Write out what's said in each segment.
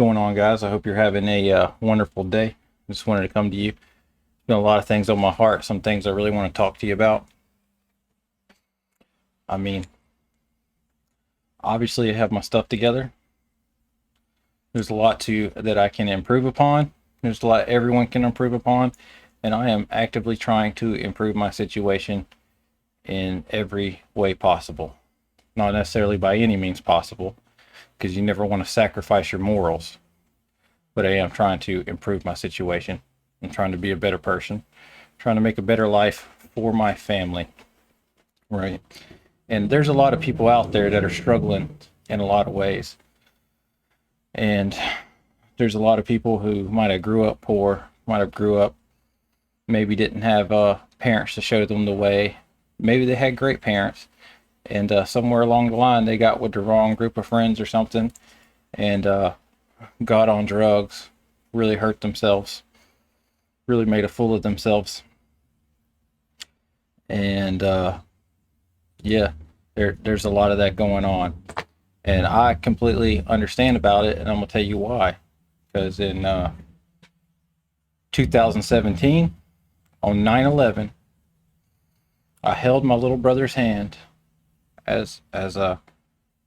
Going on, guys? I hope you're having a wonderful day. Just wanted to come to you. Been a lot of things on my heart, some things I really want to talk to you about. I mean, obviously, I have my stuff together. There's a lot that I can improve upon. There's a lot everyone can improve upon, and I am actively trying to improve my situation in every way possible. Not necessarily by any means possible, because you never want to sacrifice your morals. But I am trying to improve my situation. I'm trying to be a better person, trying to make a better life for my family, right? And there's a lot of people out there that are struggling in a lot of ways. And there's a lot of people who might have grew up poor, might have grew up, maybe didn't have parents to show them the way. Maybe they had great parents, and somewhere along the line they got with the wrong group of friends or something, and got on drugs, really hurt themselves, really made a fool of themselves. And yeah, there's a lot of that going on. And I completely understand about it, and I'm going to tell you why. Because in 2017, on 9/11, I held my little brother's hand as I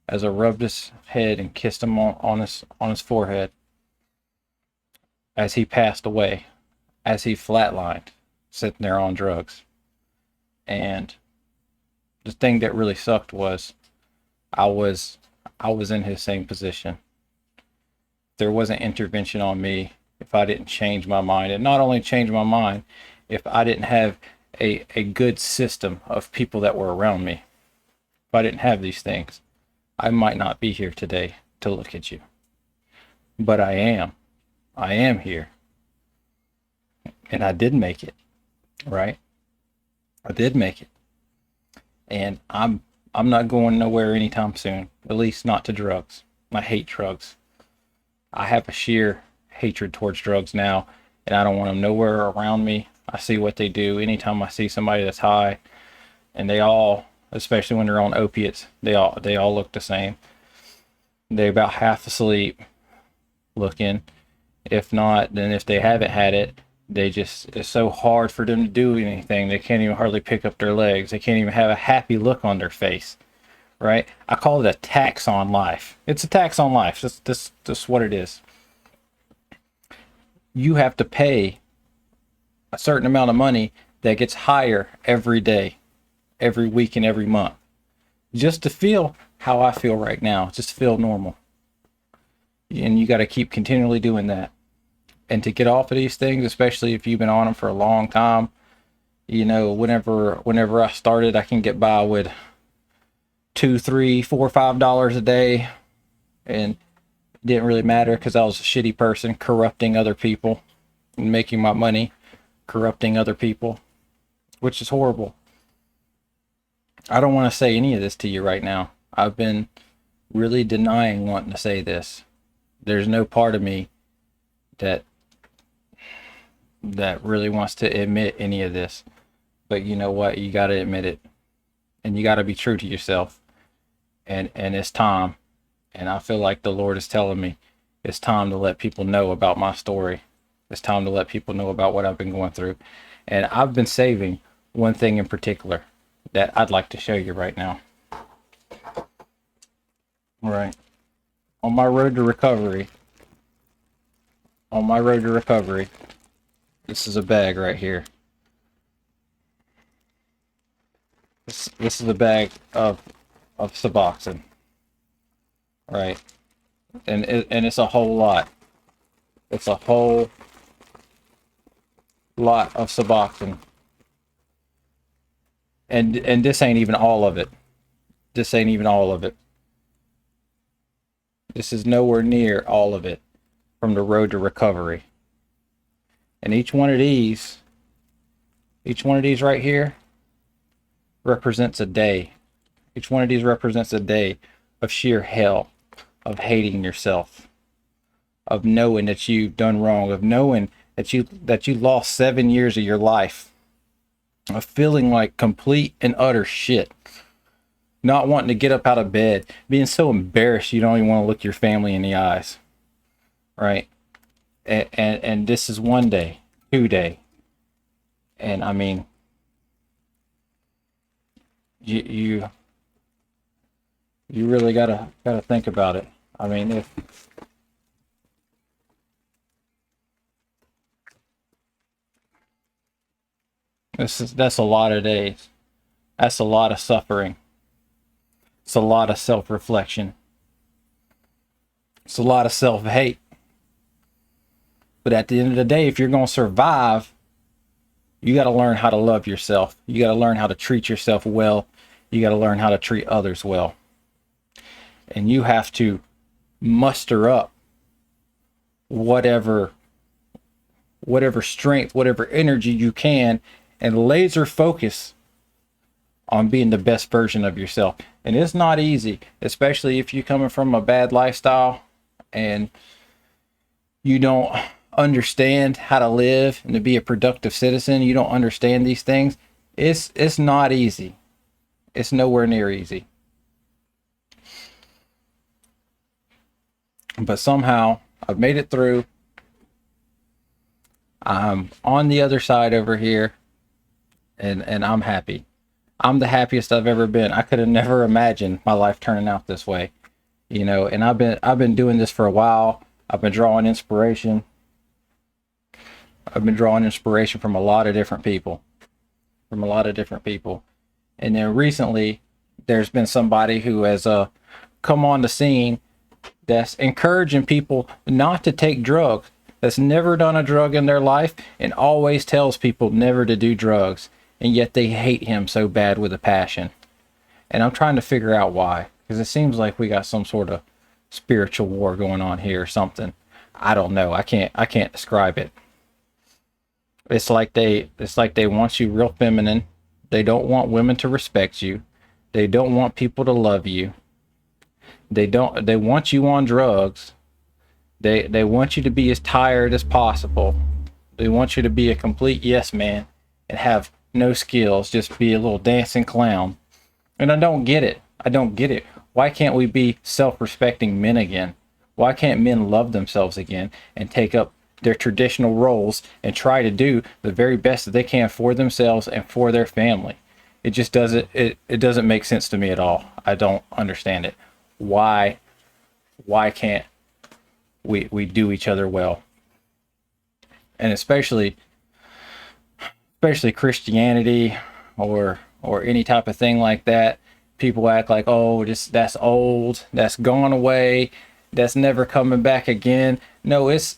rubbed his head and kissed him on his forehead as he passed away, as he flatlined, sitting there on drugs. And the thing that really sucked was I was in his same position. There wasn't intervention on me if I didn't change my mind, and not only change my mind, if I didn't have a good system of people that were around me. If I didn't have these things, I might not be here today to look at you. But I am. I am here. And I did make it, right? I did make it. And I'm not going nowhere anytime soon, at least not to drugs. I hate drugs. I have a sheer hatred towards drugs now, and I don't want them nowhere around me. I see what they do. Anytime I see somebody that's high, and they all, especially when they're on opiates, they all look the same. They're about half asleep looking. If not, then if they haven't had it, it's so hard for them to do anything. They can't even hardly pick up their legs. They can't even have a happy look on their face, right? I call it a tax on life. It's a tax on life. That's what it is. You have to pay a certain amount of money that gets higher every day, every week, and every month, just to feel how I feel right now, just to feel normal. And you got to keep continually doing that. And to get off of these things, especially if you've been on them for a long time, whenever I started, I can get by with $2, $3, $4, $5 a day, and it didn't really matter because I was a shitty person, corrupting other people and making my money corrupting other people, which is horrible. I don't want to say any of this to you right now. I've been really denying wanting to say this. There's no part of me that really wants to admit any of this. But you know what? You got to admit it. And you got to be true to yourself. And it's time. And I feel like the Lord is telling me it's time to let people know about my story. It's time to let people know about what I've been going through. And I've been saving one thing in particular that I'd like to show you right now. All right. On my road to recovery, this is a bag right here. This is a bag of Suboxone, right? And it's a whole lot. It's a whole lot of Suboxone. And this ain't even all of it. This ain't even all of it. This is nowhere near all of it from the road to recovery. And each one of these right here represents a day. Each one of these represents a day of sheer hell, of hating yourself, of knowing that you've done wrong, of knowing that you lost 7 years of your life, of feeling like complete and utter shit, not wanting to get up out of bed, being so embarrassed you don't even want to look your family in the eyes, right? And this is 1 day, 2 day, and I mean, you you really gotta think about it. I mean, if that's a lot of days, that's a lot of suffering, it's a lot of self-reflection, it's a lot of self-hate. But at the end of the day, if you're gonna survive, you got to learn how to love yourself. You got to learn how to treat yourself well. You got to learn how to treat others well. And you have to muster up whatever strength, whatever energy you can, and laser focus on being the best version of yourself. And it's not easy, especially if you're coming from a bad lifestyle and you don't understand how to live and to be a productive citizen. You don't understand these things. It's not easy. It's nowhere near easy. But somehow I've made it through. I'm on the other side over here, and I'm happy. I'm the happiest I've ever been. I could have never imagined my life turning out this way, and I've been doing this for a while. I've been drawing inspiration. I've been drawing inspiration from a lot of different people, And then recently, there's been somebody who has come on the scene that's encouraging people not to take drugs, that's never done a drug in their life and always tells people never to do drugs. And yet they hate him so bad with a passion. And I'm trying to figure out why, because it seems like we got some sort of spiritual war going on here or something. I don't know. I can't describe it. It's like they want you real feminine. They don't want women to respect you. They don't want people to love you. They want you on drugs. They want you to be as tired as possible. They want you to be a complete yes man and have no skills, just be a little dancing clown. And I don't get it. Why can't we be self-respecting men again? Why can't men love themselves again and take up their traditional roles and try to do the very best that they can for themselves and for their family? It just doesn't make sense to me at all. I don't understand it. Why can't we do each other well? And especially Christianity or any type of thing like that. People act like, oh, that's old, that's gone away, that's never coming back again. No, it's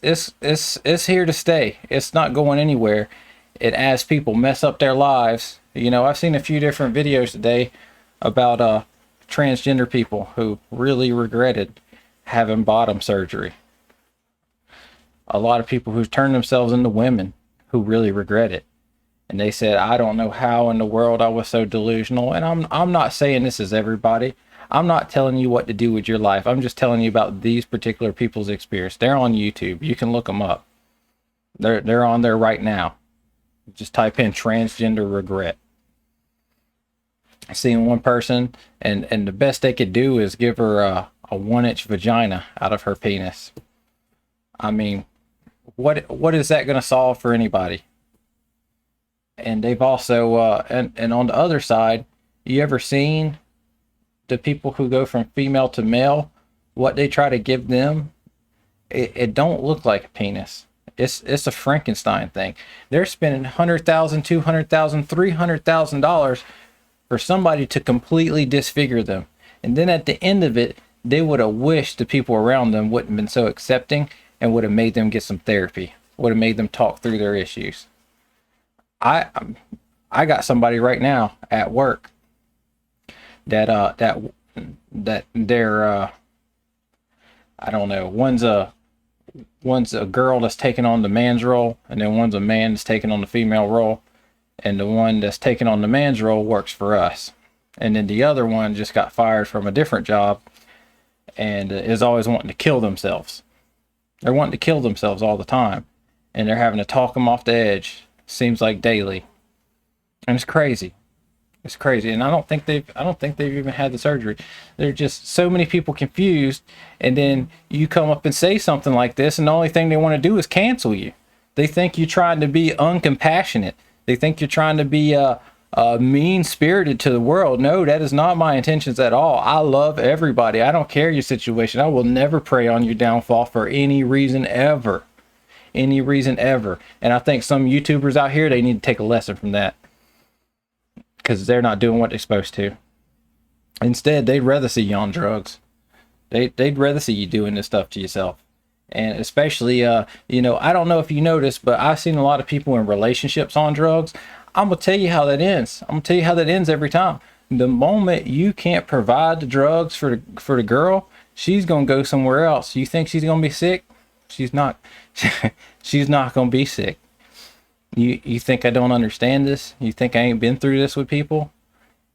here to stay. It's not going anywhere. And as people mess up their lives, I've seen a few different videos today about transgender people who really regretted having bottom surgery. A lot of people who've turned themselves into women who really regret it. And they said, I don't know how in the world I was so delusional. And I'm not saying this is everybody. I'm not telling you what to do with your life. I'm just telling you about these particular people's experience. They're on YouTube. You can look them up. They're on there right now. Just type in transgender regret. I seen one person, and the best they could do is give her a 1-inch vagina out of her penis. I mean, what is that going to solve for anybody? And they've also and on the other side, you ever seen the people who go from female to male, what they try to give them? It don't look like a penis. It's a Frankenstein thing. They're spending $100,000, $200,000, $300,000 for somebody to completely disfigure them. And then at the end of it, they would have wished the people around them wouldn't have been so accepting and would have made them get some therapy, would have made them talk through their issues. I got somebody right now at work that they're I don't know, one's a girl that's taking on the man's role, and then one's a man that's taking on the female role, and the one that's taking on the man's role works for us, and then the other one just got fired from a different job and is always wanting to kill themselves. They're wanting to kill themselves all the time, and they're having to talk them off the edge. Seems like daily. And it's crazy. It's crazy, and I don't think they've even had the surgery. There's just so many people confused, and then you come up and say something like this, and the only thing they want to do is cancel you. They think you're trying to be uncompassionate. They think you're trying to be mean spirited to the world. No, that is not my intentions at all. I love everybody. I don't care your situation. I will never prey on your downfall for any reason ever. Any reason ever. And I think some YouTubers out here, they need to take a lesson from that, because they're not doing what they're supposed to. Instead, they'd rather see you on drugs. They'd rather see you doing this stuff to yourself. And especially, you know, I don't know if you noticed, but I've seen a lot of people in relationships on drugs. I'm going to tell you how that ends. I'm going to tell you how that ends every time. The moment you can't provide the drugs for the girl, she's going to go somewhere else. You think she's going to be sick? She's not. She's not going to be sick. You think I don't understand this? You think I ain't been through this with people?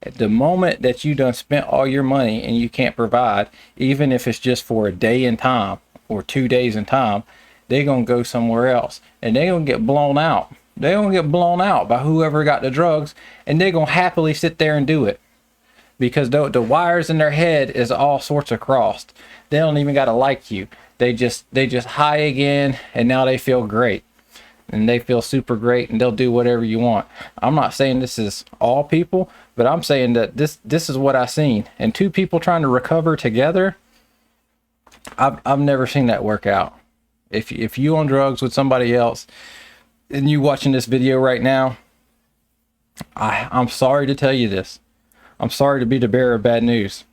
At the moment that you done spent all your money and you can't provide, even if it's just for a day in time or 2 days in time, they're going to go somewhere else, and they're going to get blown out. They're going to get blown out by whoever got the drugs, and they're going to happily sit there and do it, because the wires in their head is all sorts of crossed. They don't even got to like you. They just high again, and now they feel great. And they feel super great, and they'll do whatever you want. I'm not saying this is all people, but I'm saying that this is what I've seen. And two people trying to recover together, I've never seen that work out. If you on drugs with somebody else, and you watching this video right now, I'm sorry to tell you this. I'm sorry to be the bearer of bad news.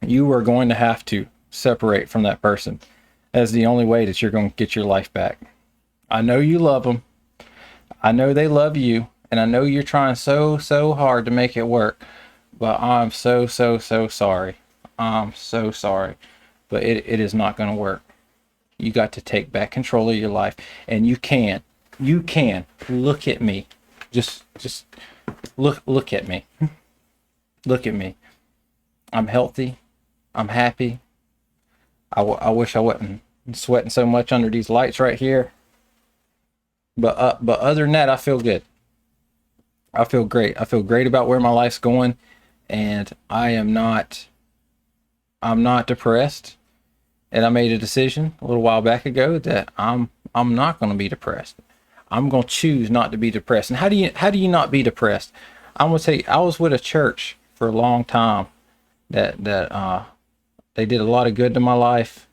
You are going to have to separate from that person. That's the only way that you're going to get your life back. I know you love them. I know they love you. And I know you're trying so hard to make it work. But I'm so sorry. I'm so sorry. But it is not going to work. You got to take back control of your life. And you can. You can. Look at me. Just look at me. Look at me. I'm healthy. I'm happy. I wish I wasn't sweating so much under these lights right here. But other than that, I feel good. I feel great. I feel great about where my life's going, and I'm not depressed. And I made a decision a little while back ago that I'm not going to be depressed. I'm going to choose not to be depressed. And how do you not be depressed? I'm going to tell you, I was with a church for a long time that they did a lot of good to my life.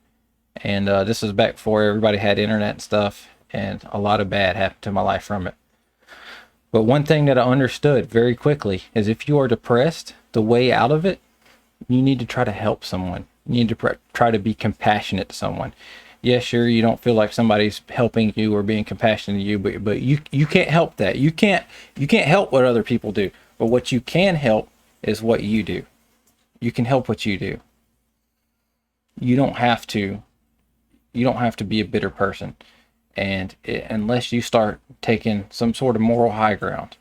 And this was back before everybody had internet and stuff, and a lot of bad happened to my life from it. But one thing that I understood very quickly is if you are depressed, the way out of it, you need to try to help someone. You need to try to be compassionate to someone. Yeah, sure, you don't feel like somebody's helping you or being compassionate to you, but you can't help that. You can't help what other people do. But what you can help is what you do. You can help what you do. You don't have to be a bitter person. And unless you start taking some sort of moral high ground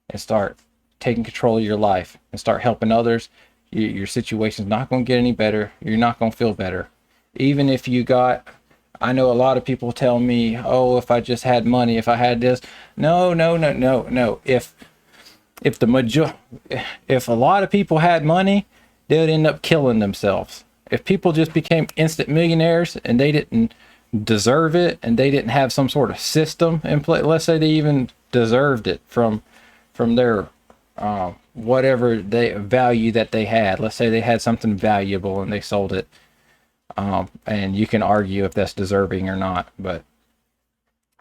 and start taking control of your life and start helping others, your situation's not going to get any better. You're not going to feel better. Even if you got, I know a lot of people tell me, oh, if I just had money, if I had this. No. If a lot of people had money, they'd end up killing themselves. If people just became instant millionaires and they didn't deserve it, and they didn't have some sort of system in place, let's say they even deserved it from their whatever they value that they had. Let's say they had something valuable and they sold it, and you can argue if that's deserving or not. But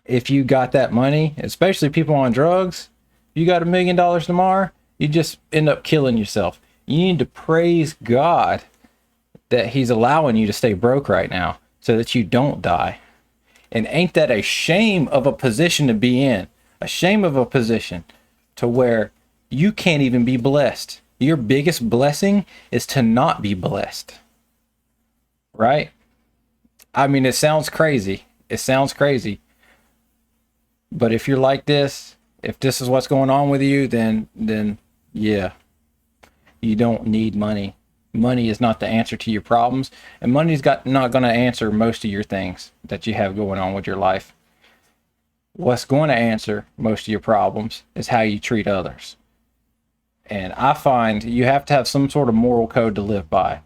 if you got that money, especially people on drugs, you got $1 million tomorrow, you just end up killing yourself. You need to praise God that he's allowing you to stay broke right now, so that you don't die. And ain't that a shame of a position to be in? A shame of a position to where you can't even be blessed. Your biggest blessing is to not be blessed. Right? I mean, it sounds crazy. It sounds crazy. But if you're like this, if this is what's going on with you, then yeah, you don't need money. Money is not the answer to your problems, and money's not going to answer most of your things that you have going on with your life. What's going to answer most of your problems is how you treat others. And I find you have to have some sort of moral code to live by.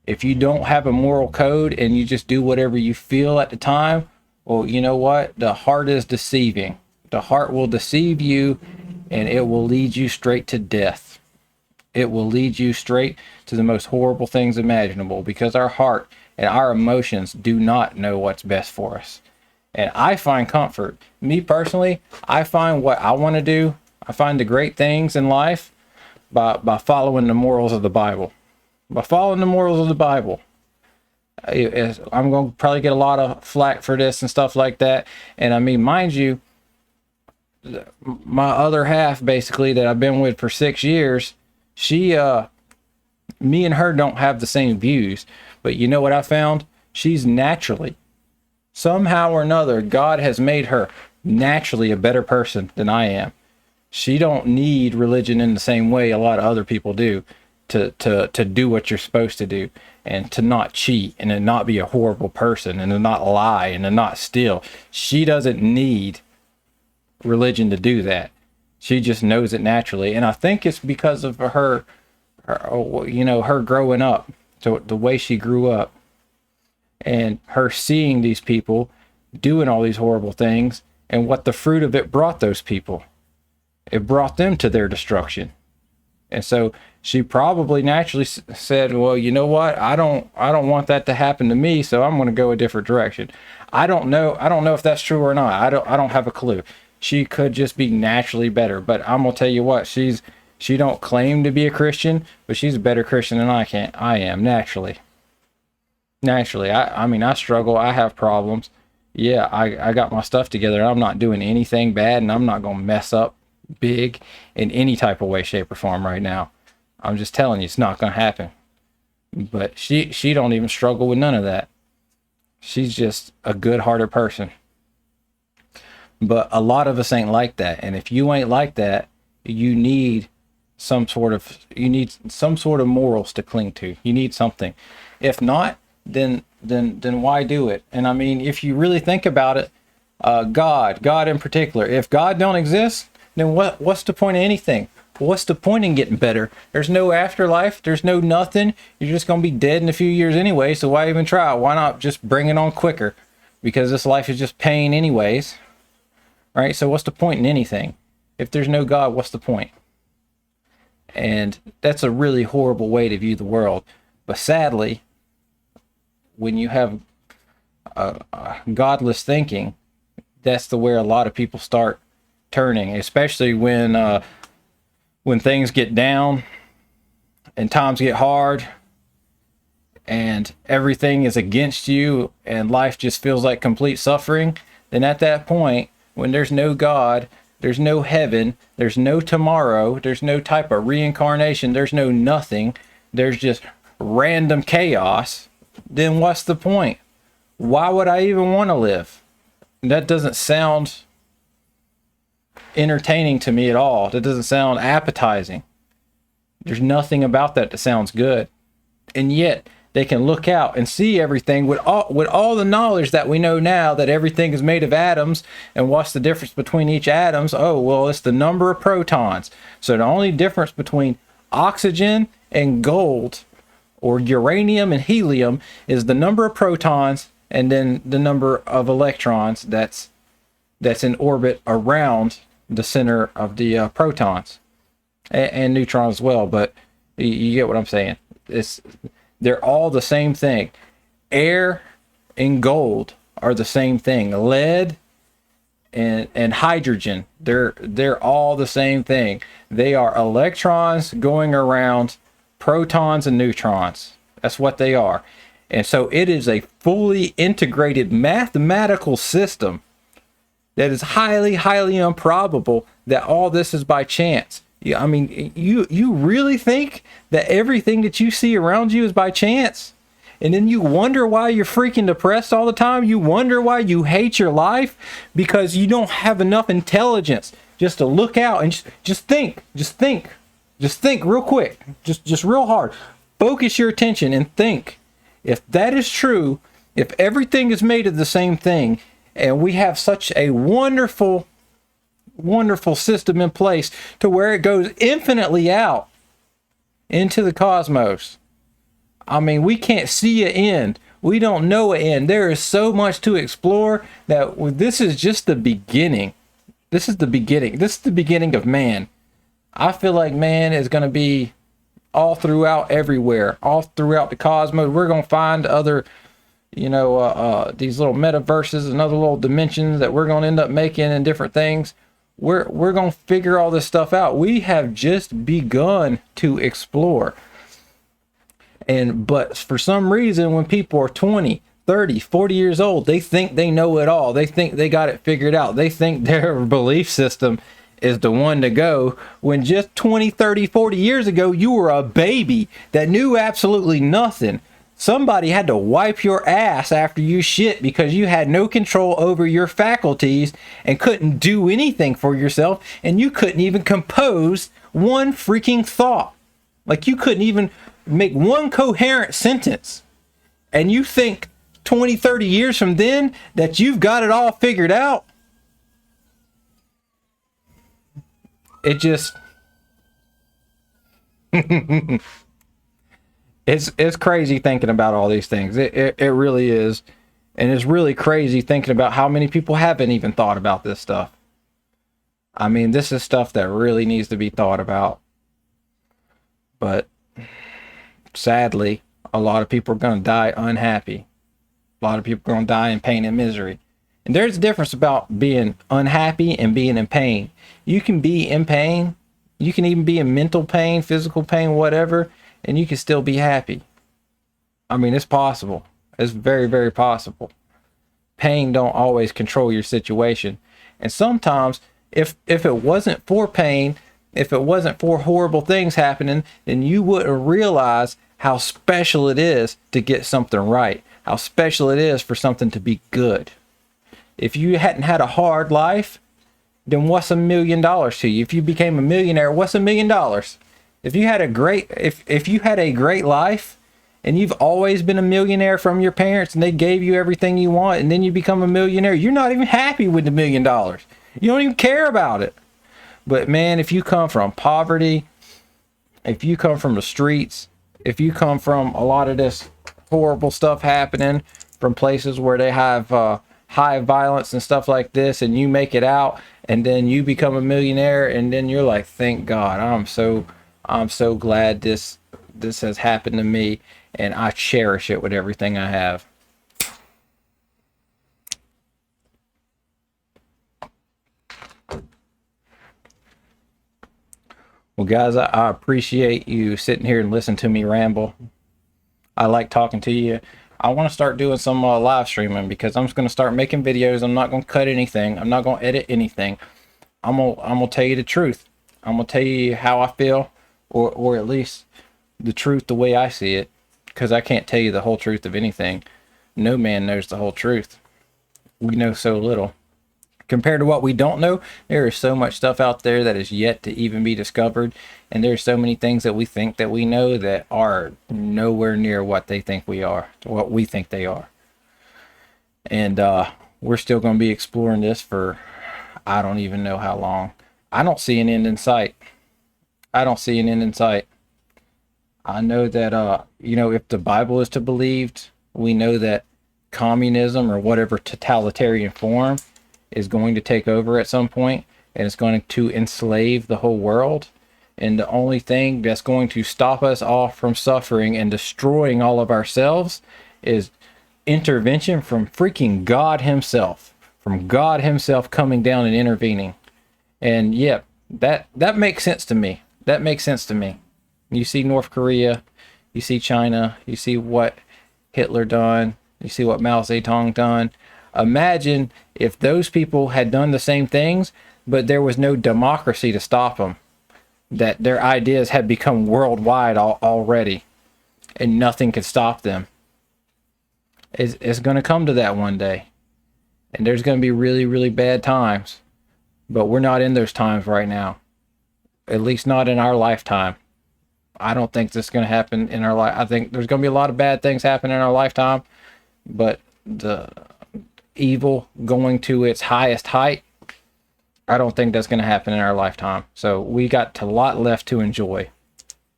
If you don't have a moral code and you just do whatever you feel at the time, well, you know what? The heart is deceiving. The heart will deceive you, and it will lead you straight to death. It will lead you straight to the most horrible things imaginable, because our heart and our emotions do not know what's best for us. And I find comfort. Me personally, I find what I want to do. I find the great things in life by following the morals of the Bible. By following the morals of the Bible. I'm going to probably get a lot of flack for this and stuff like that. And I mean, mind you, my other half, basically, that I've been with for 6 years, me and her don't have the same views. But you know what I found? She's naturally, somehow or another, God has made her naturally a better person than I am. She don't need religion in the same way a lot of other people do to do what you're supposed to do, and to not cheat, and to not be a horrible person, and to not lie, and to not steal. She doesn't need religion to do that. She just knows it naturally. And I think it's because of her growing up, the way she grew up, and her seeing these people doing all these horrible things, and what the fruit of it brought those people. It brought them to their destruction. And so she probably naturally said, well, you know what? I don't want that to happen to me, so I'm going to go a different direction. I don't know if that's true or not. I don't have a clue. She could just be naturally better. But I'm going to tell you what, she don't claim to be a Christian, but she's a better Christian than I am naturally. Naturally. I mean, I struggle. I have problems. Yeah, I got my stuff together. I'm not doing anything bad, and I'm not going to mess up big in any type of way, shape, or form right now. I'm just telling you, it's not going to happen. But she don't even struggle with none of that. She's just a good-hearted person. But a lot of us ain't like that. And if you ain't like that, you need some sort of morals to cling to. You need something. If not, then why do it? And I mean, if you really think about it, God in particular, if God don't exist, then what's the point of anything? What's the point in getting better? There's no afterlife. There's no nothing. You're just going to be dead in a few years anyway, so why even try? Why not just bring it on quicker? Because this life is just pain anyways. Right? So what's the point in anything? If there's no God, what's the point? And that's a really horrible way to view the world. But sadly, when you have godless thinking, that's where a lot of people start turning, especially when things get down and times get hard and everything is against you and life just feels like complete suffering. Then at that point, when there's no God, there's no heaven, there's no tomorrow, there's no type of reincarnation, there's no nothing, there's just random chaos, then what's the point? Why would I even want to live? That doesn't sound entertaining to me at all. That doesn't sound appetizing. There's nothing about that sounds good. And yet they can look out and see everything with all the knowledge that we know now, that everything is made of atoms. And what's the difference between each atoms? Oh, well, it's the number of protons. So the only difference between oxygen and gold, or uranium and helium, is the number of protons and then the number of electrons that's in orbit around the center of the protons and neutrons as well. But you get what I'm saying. They're all the same thing. Air and gold are the same thing. Lead and hydrogen, they're all the same thing. They are electrons going around protons and neutrons. That's what they are. And so it is a fully integrated mathematical system that is highly, highly improbable that all this is by chance. I mean, you really think that everything that you see around you is by chance? And then you wonder why you're freaking depressed all the time? You wonder why you hate your life? Because you don't have enough intelligence just to look out and just think real quick, just real hard. Focus your attention and think. If that is true, if everything is made of the same thing, and we have such a wonderful wonderful system in place to where it goes infinitely out into the cosmos. I mean, we can't see an end. We don't know an end. There is so much to explore that this is just the beginning. This is the beginning. This is the beginning of man. I feel like man is going to be all throughout everywhere, all throughout the cosmos. We're going to find other, these little metaverses and other little dimensions that we're going to end up making and different things. We're going to figure all this stuff out. We have just begun to explore. But for some reason, when people are 20, 30, 40 years old, they think they know it all. They think they got it figured out. They think their belief system is the one to go, when just 20, 30, 40 years ago, you were a baby that knew absolutely nothing. Somebody had to wipe your ass after you shit because you had no control over your faculties and couldn't do anything for yourself, and you couldn't even compose one freaking thought. Like, you couldn't even make one coherent sentence. And you think 20, 30 years from then that you've got it all figured out? It just it's crazy thinking about all these things. It really is. And it's really crazy thinking about how many people haven't even thought about this stuff. I mean, this is stuff that really needs to be thought about. But sadly, a lot of people are going to die unhappy. A lot of people are going to die in pain and misery. And there's a difference about being unhappy and being in pain. You can be in pain. You can even be in mental pain, physical pain, whatever, and you can still be happy. I mean, it's possible. It's very, very possible. Pain don't always control your situation. And sometimes, if it wasn't for pain, if it wasn't for horrible things happening, then you wouldn't realize how special it is to get something right. How special it is for something to be good. If you hadn't had a hard life, then what's $1 million to you? If you became a millionaire, what's $1 million? If you had a great life, and you've always been a millionaire from your parents, and they gave you everything you want, and then you become a millionaire, you're not even happy with the $1 million. You don't even care about it. But man, if you come from poverty, if you come from the streets, if you come from a lot of this horrible stuff happening, from places where they have high violence and stuff like this, and you make it out, and then you become a millionaire, and then you're like, thank God, I'm so glad this has happened to me, and I cherish it with everything I have. Well, guys, I appreciate you sitting here and listening to me ramble. I like talking to you. I want to start doing some live streaming, because I'm just going to start making videos. I'm not going to cut anything. I'm not going to edit anything. I'm gonna tell you the truth. I'm going to tell you how I feel, or at least the truth the way I see it, because I can't tell you the whole truth of anything. No man knows the whole truth. We know so little. Compared to what we don't know, there is so much stuff out there that is yet to even be discovered, and there's so many things that we think that we know that are nowhere near what they think we are, what we think they are. And we're still going to be exploring this for I don't even know how long. I don't see an end in sight. I don't see an end in sight. I know that if the Bible is to be believed, we know that communism, or whatever totalitarian form, is going to take over at some point, and it's going to enslave the whole world. And the only thing that's going to stop us all from suffering and destroying all of ourselves is intervention from freaking God himself, from God himself coming down and intervening. And yeah, that makes sense to me. That makes sense to me. You see North Korea, you see China, you see what Hitler done, you see what Mao Zedong done. Imagine if those people had done the same things, but there was no democracy to stop them. That their ideas had become worldwide already, and nothing could stop them. It's going to come to that one day. And there's going to be really, really bad times. But we're not in those times right now. At least not in our lifetime. I don't think this is going to happen in our life. I think there's going to be a lot of bad things happen in our lifetime. But the evil going to its highest height I don't think that's going to happen in our lifetime. So we got a lot left to enjoy.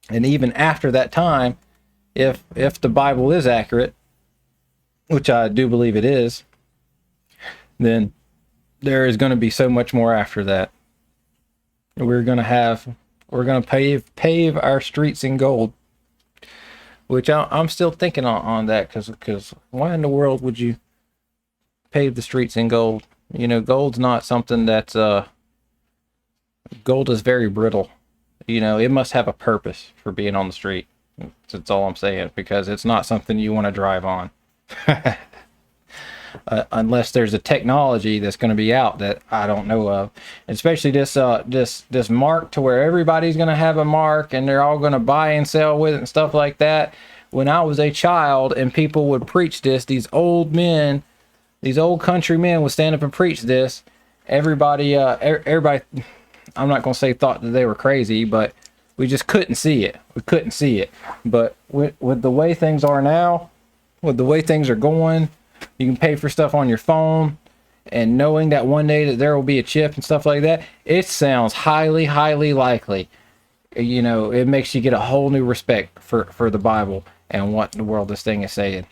And even after that time, if the Bible is accurate, which I do believe it is, then there is going to be so much more after that. We're going to pave our streets in gold, which I'm still thinking on that, because why in the world would you pave the streets in gold? You know, gold's not something that's gold is very brittle. You know, it must have a purpose for being on the street. That's all I'm saying, because it's not something you want to drive on. Unless there's a technology that's going to be out that I don't know of, especially this mark, to where everybody's going to have a mark and they're all going to buy and sell with it and stuff like that. When I was a child and people would preach this, these old country men would stand up and preach this. Everybody, I'm not going to say thought that they were crazy, but we just couldn't see it. We couldn't see it. But with the way things are now, with the way things are going, you can pay for stuff on your phone, and knowing that one day that there will be a chip and stuff like that, it sounds highly, highly likely. You know, it makes you get a whole new respect for the Bible and what in the world this thing is saying.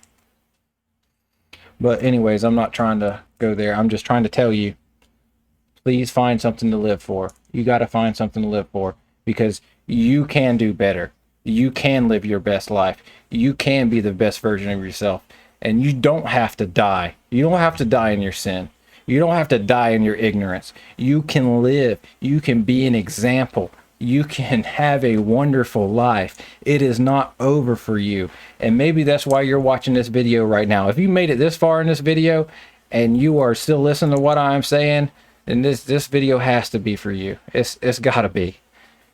But anyways, I'm not trying to go there. I'm just trying to tell you, please find something to live for. You got to find something to live for, because you can do better. You can live your best life. You can be the best version of yourself. And you don't have to die. You don't have to die in your sin. You don't have to die in your ignorance. You can live. You can be an example. You can have a wonderful life. It is not over for you. And maybe that's why you're watching this video right now. If you made it this far in this video and you are still listening to what I'm saying, then this video has to be for you. It's got to be.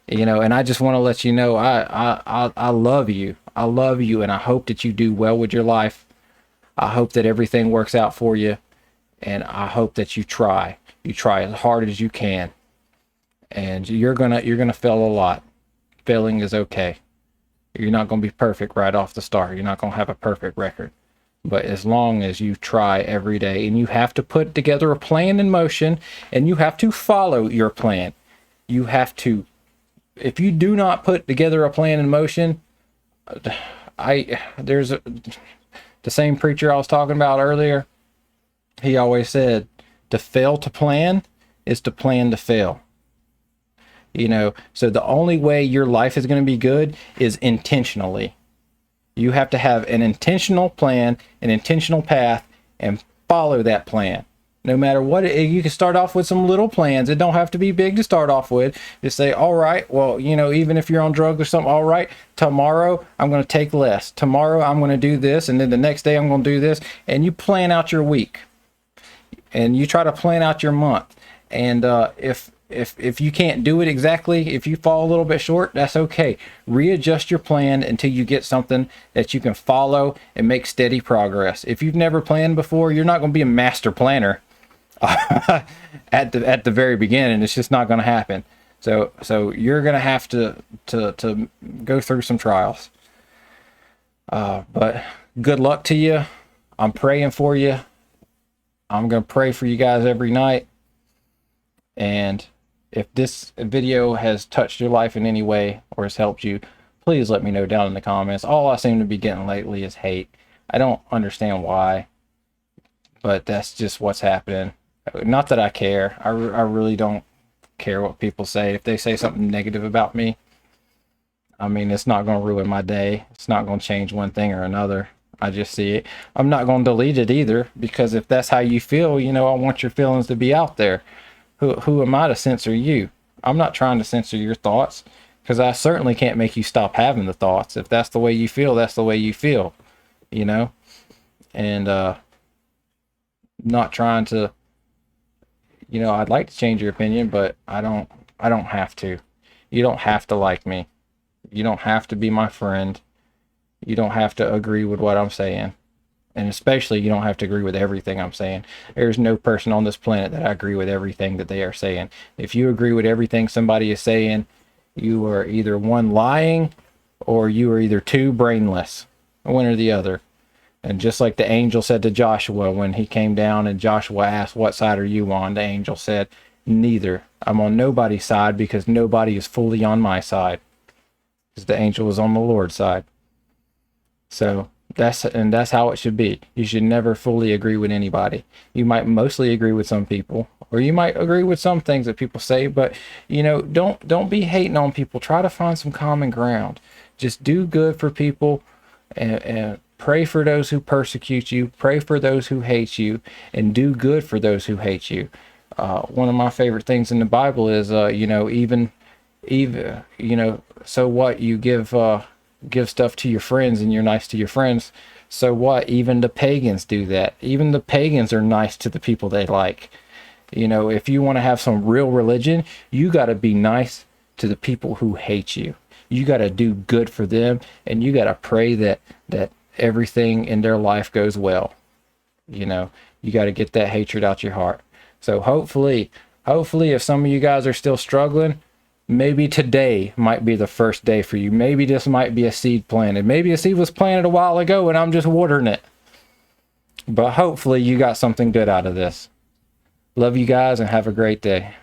You know, and I just want to let you know, I love you. I love you, and I hope that you do well with your life. I hope that everything works out for you, and I hope that you try as hard as you can. And you're gonna fail a lot. Failing is okay. You're not gonna be perfect right off the start. You're not gonna have a perfect record. But as long as you try every day, and you have to put together a plan in motion, and you have to follow your plan. You have to. If you do not put together a plan in motion, the same preacher I was talking about earlier, he always said, to fail to plan is to plan to fail. You know, so the only way your life is going to be good is intentionally. You have to have an intentional plan, an intentional path, and follow that plan. No matter what, you can start off with some little plans. It don't have to be big to start off with. Just say, all right, well, you know, even if you're on drugs or something, all right, tomorrow I'm going to take less. Tomorrow I'm going to do this, and then the next day I'm going to do this. And you plan out your week, and you try to plan out your month. And if you can't do it exactly, if you fall a little bit short, that's okay. Readjust your plan until you get something that you can follow and make steady progress. If you've never planned before, you're not going to be a master planner at the very beginning. It's just not going to happen. So you're going to have to go through some trials. But good luck to you. I'm praying for you. I'm going to pray for you guys every night. And if this video has touched your life in any way or has helped you, please let me know down in the comments. All I seem to be getting lately is hate. I don't understand why, but that's just what's happening. Not that I care. I really don't care what people say. If they say something negative about me, I mean, it's not going to ruin my day. It's not going to change one thing or another. I just see it. I'm not going to delete it either, because if that's how you feel, you know, I want your feelings to be out there. Who am I to censor you? I'm not trying to censor your thoughts, because I certainly can't make you stop having the thoughts. If that's the way you feel, that's the way you feel, you know? And not trying to, you know, I'd like to change your opinion, but I don't have to. You don't have to like me. You don't have to be my friend. You don't have to agree with what I'm saying. And especially, you don't have to agree with everything I'm saying. There's no person on this planet that I agree with everything that they are saying. If you agree with everything somebody is saying, you are either one, lying, or you are either two, brainless. One or the other. And just like the angel said to Joshua when he came down and Joshua asked, what side are you on? The angel said, Neither. I'm on nobody's side because nobody is fully on my side. Because the angel is on the Lord's side. So that's how it should be. You should never fully agree with anybody. You might mostly agree with some people, or you might agree with some things that people say, but don't be hating on people. Try to find some common ground. Just do good for people, and pray for those who persecute you, pray for those who hate you, and do good for those who hate you. One of my favorite things in the Bible is even so what, you give stuff to your friends and you're nice to your friends. So what? Even the pagans do that. Even the pagans are nice to the people they like. If you want to have some real religion, you got to be nice to the people who hate you. You got to do good for them, and you got to pray that everything in their life goes well. You got to get that hatred out your heart. So hopefully if some of you guys are still struggling, maybe today might be the first day for you. Maybe this might be a seed planted. Maybe a seed was planted a while ago and I'm just watering it. But hopefully you got something good out of this. Love you guys and have a great day.